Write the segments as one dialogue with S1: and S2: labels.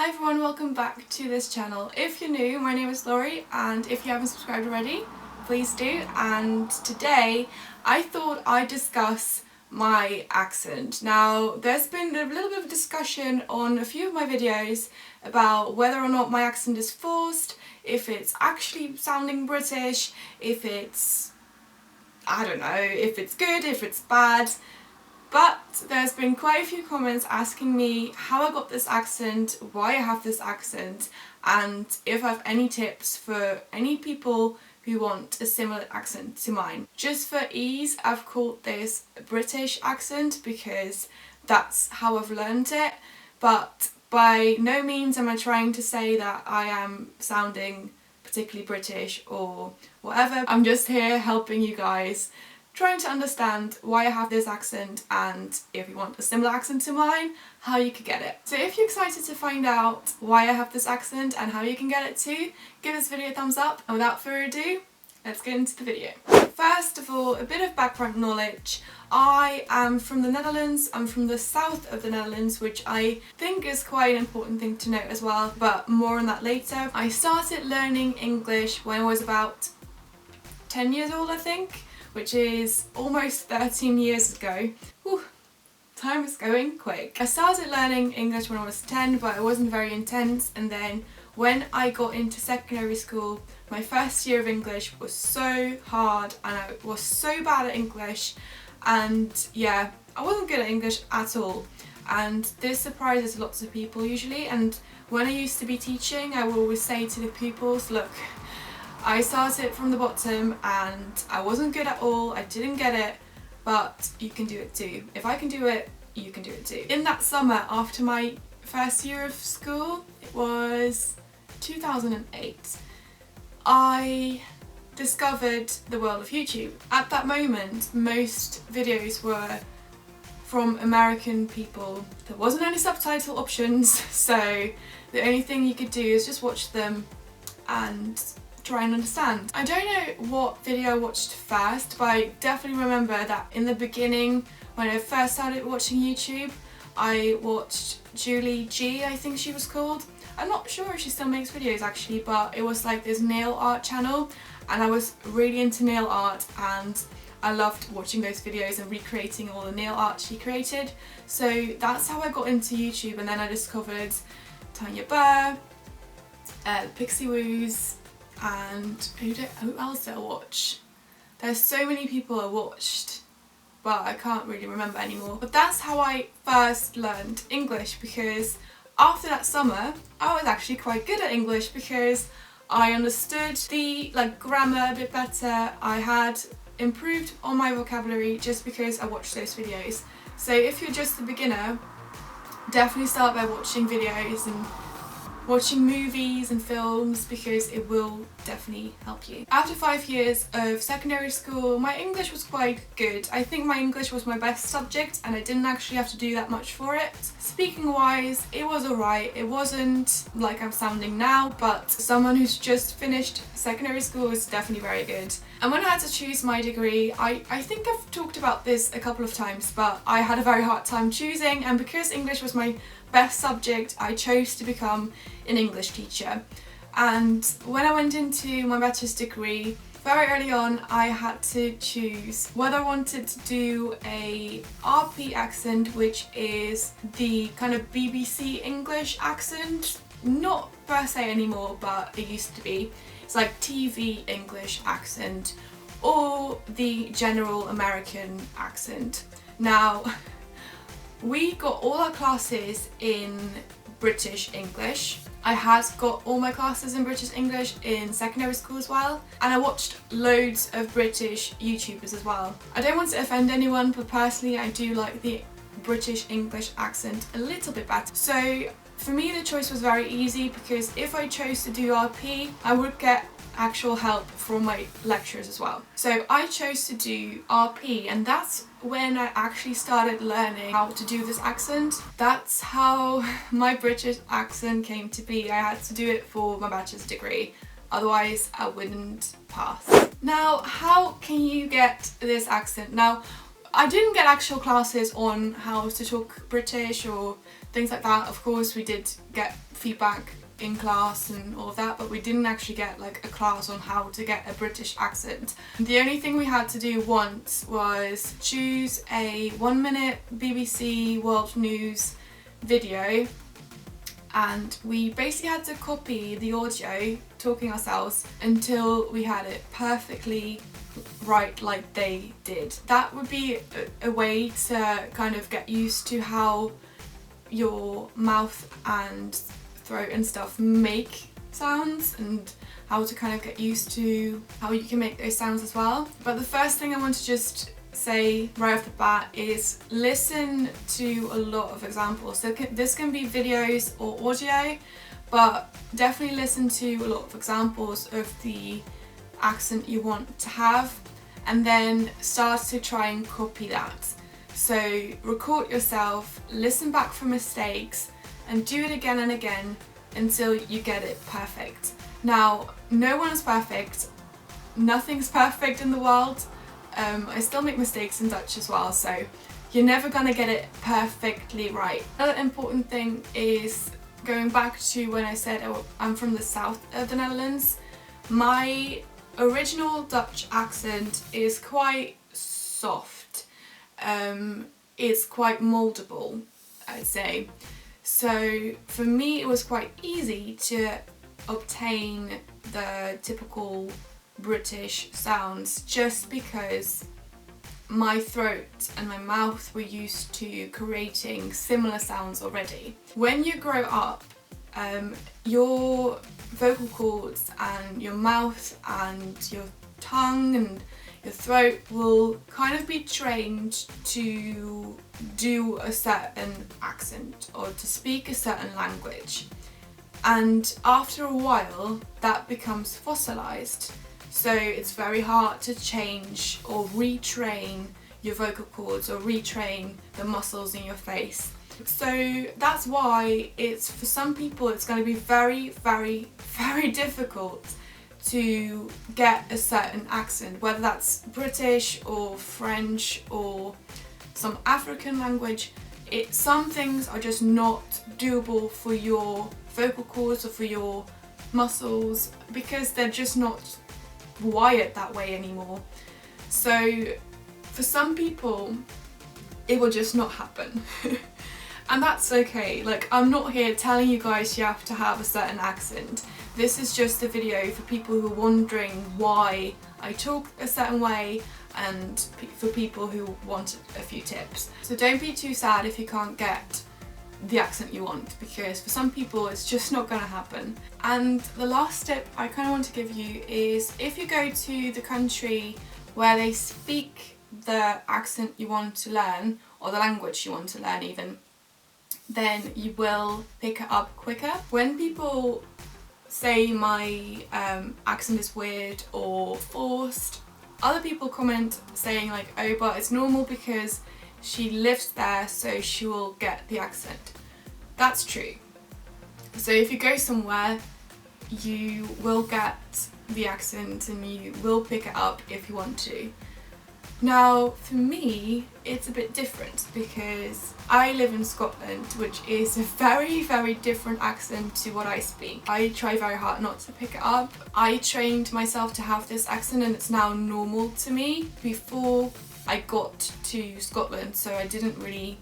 S1: Hi everyone, welcome back to this channel. If you're new, my name is Laurie, and if you haven't subscribed already, please do. And today I thought I'd discuss my accent. Now there's been a little bit of discussion on a few of my videos about whether or not my accent is forced, if it's actually sounding British, if it's, I don't know, if it's good, if it's bad. But there's been quite a few comments asking me how I got this accent, why I have this accent, and if I have any tips for any people who want a similar accent to mine. Just for ease, I've called this British accent because that's how I've learned it, but by no means am I trying to say that I am sounding particularly British or whatever. I'm just here helping you guys, trying to understand why I have this accent, and if you want a similar accent to mine, how you could get it. So if you're excited to find out why I have this accent and how you can get it too, give this video a thumbs up, and without further ado, let's get into the video. First of all, a bit of background knowledge. I am from the Netherlands. I'm from the south of the Netherlands, which I think is quite an important thing to note as well, but more on that later. I started learning English when I was about 10 years old, I think, which is almost 13 years ago. Whew, time is going quick. I started learning English when I was 10, but it wasn't very intense, and then when I got into secondary school, my first year of English was so hard and I was so bad at English, and yeah, I wasn't good at English at all. And this surprises lots of people usually, and when I used to be teaching, I would always say to the pupils, look, I started from the bottom and I wasn't good at all, I didn't get it, but you can do it too. If I can do it, you can do it too. In that summer after my first year of school, it was 2008, I discovered the world of YouTube. At that moment, most videos were from American people. There wasn't any subtitle options, so the only thing you could do is just watch them and try and understand. I don't know what video I watched first, but I definitely remember that in the beginning, when I first started watching YouTube, I watched Julie G, I think she was called. I'm not sure if she still makes videos actually, but it was like this nail art channel, and I was really into nail art and I loved watching those videos and recreating all the nail art she created. So that's how I got into YouTube, and then I discovered Tanya Burr, Pixie Woos, and who else did I watch? There's so many people I watched, but I can't really remember anymore. But that's how I first learned English, because after that summer I was actually quite good at English because I understood the grammar a bit better. I had improved on my vocabulary just because I watched those videos. So if you're just a beginner, definitely start by watching videos and watching movies and films, because it will definitely help you. After 5 years of secondary school, my English was quite good. I think my English was my best subject and I didn't actually have to do that much for it. Speaking wise, it was alright. It wasn't like I'm sounding now, but someone who's just finished secondary school is definitely very good. And when I had to choose my degree, I think I've talked about this a couple of times, but I had a very hard time choosing, and because English was my best subject, I chose to become an English teacher. And when I went into my bachelor's degree, very early on I had to choose whether I wanted to do a RP accent, which is the kind of BBC English accent, not per se anymore, but it used to be. It's like TV English accent, or the general American accent. Now, we got all our classes in British English. I had got all my classes in British English in secondary school as well, and I watched loads of British YouTubers as well. I don't want to offend anyone, but personally I do like the British English accent a little bit better. So for me the choice was very easy, because if I chose to do RP, I would get actual help from my lecturers as well. So I chose to do RP, and that's when I actually started learning how to do this accent. That's how my British accent came to be. I had to do it for my bachelor's degree, otherwise I wouldn't pass. Now, how can you get this accent? Now, I didn't get actual classes on how to talk British or things like that. Of course we did get feedback in class and all of that, but we didn't actually get like a class on how to get a British accent. The only thing we had to do once was choose a 1-minute BBC World News video, and we basically had to copy the audio talking ourselves until we had it perfectly right like they did. That would be a way to kind of get used to how your mouth and throat and stuff make sounds, and how to kind of get used to how you can make those sounds as well. But the first thing I want to just say right off the bat is listen to a lot of examples. So this can be videos or audio, but definitely listen to a lot of examples of the accent you want to have, and then start to try and copy that. So record yourself, listen back for mistakes, and do it again and again until you get it perfect. Now, no one is perfect. Nothing's perfect in the world. I still make mistakes in Dutch as well, so you're never gonna get it perfectly right. Another important thing is going back to when I said I'm from the south of the Netherlands. My original Dutch accent is quite soft. It's quite moldable, I'd say. So for me it was quite easy to obtain the typical British sounds, just because my throat and my mouth were used to creating similar sounds already. When you grow up, your vocal cords and your mouth and your tongue and your throat will kind of be trained to do a certain accent or to speak a certain language, and after a while that becomes fossilized, so it's very hard to change or retrain your vocal cords or retrain the muscles in your face. So that's why it's, for some people it's going to be very, very, very difficult to get a certain accent, whether that's British or French or some African language. Some things are just not doable for your vocal cords or for your muscles, because they're just not wired that way anymore. So for some people it will just not happen. And that's okay. Like, I'm not here telling you guys you have to have a certain accent. This is just a video for people who are wondering why I talk a certain way, and for people who want a few tips. So don't be too sad if you can't get the accent you want, because for some people it's just not going to happen. And the last tip I kind of want to give you is, if you go to the country where they speak the accent you want to learn, or the language you want to learn even, then you will pick it up quicker. When people say my accent is weird or forced, other people comment saying like, oh, but it's normal because she lives there, so she will get the accent. That's true. So if you go somewhere, you will get the accent and you will pick it up if you want to. Now, for me, it's a bit different because I live in Scotland, which is a very, very different accent to what I speak. I try very hard not to pick it up. I trained myself to have this accent and it's now normal to me. Before I got to Scotland, so I didn't really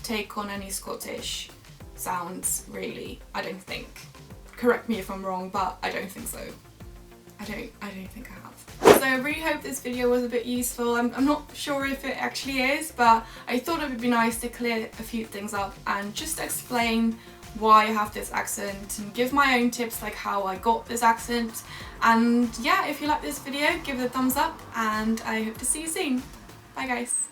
S1: take on any Scottish sounds, really. I don't think. Correct me if I'm wrong, but I don't think so. I don't think I have. So I really hope this video was a bit useful. I'm not sure if it actually is, but I thought it would be nice to clear a few things up and just explain why I have this accent and give my own tips, like how I got this accent. And yeah, if you like this video, give it a thumbs up, and I hope to see you soon. Bye guys.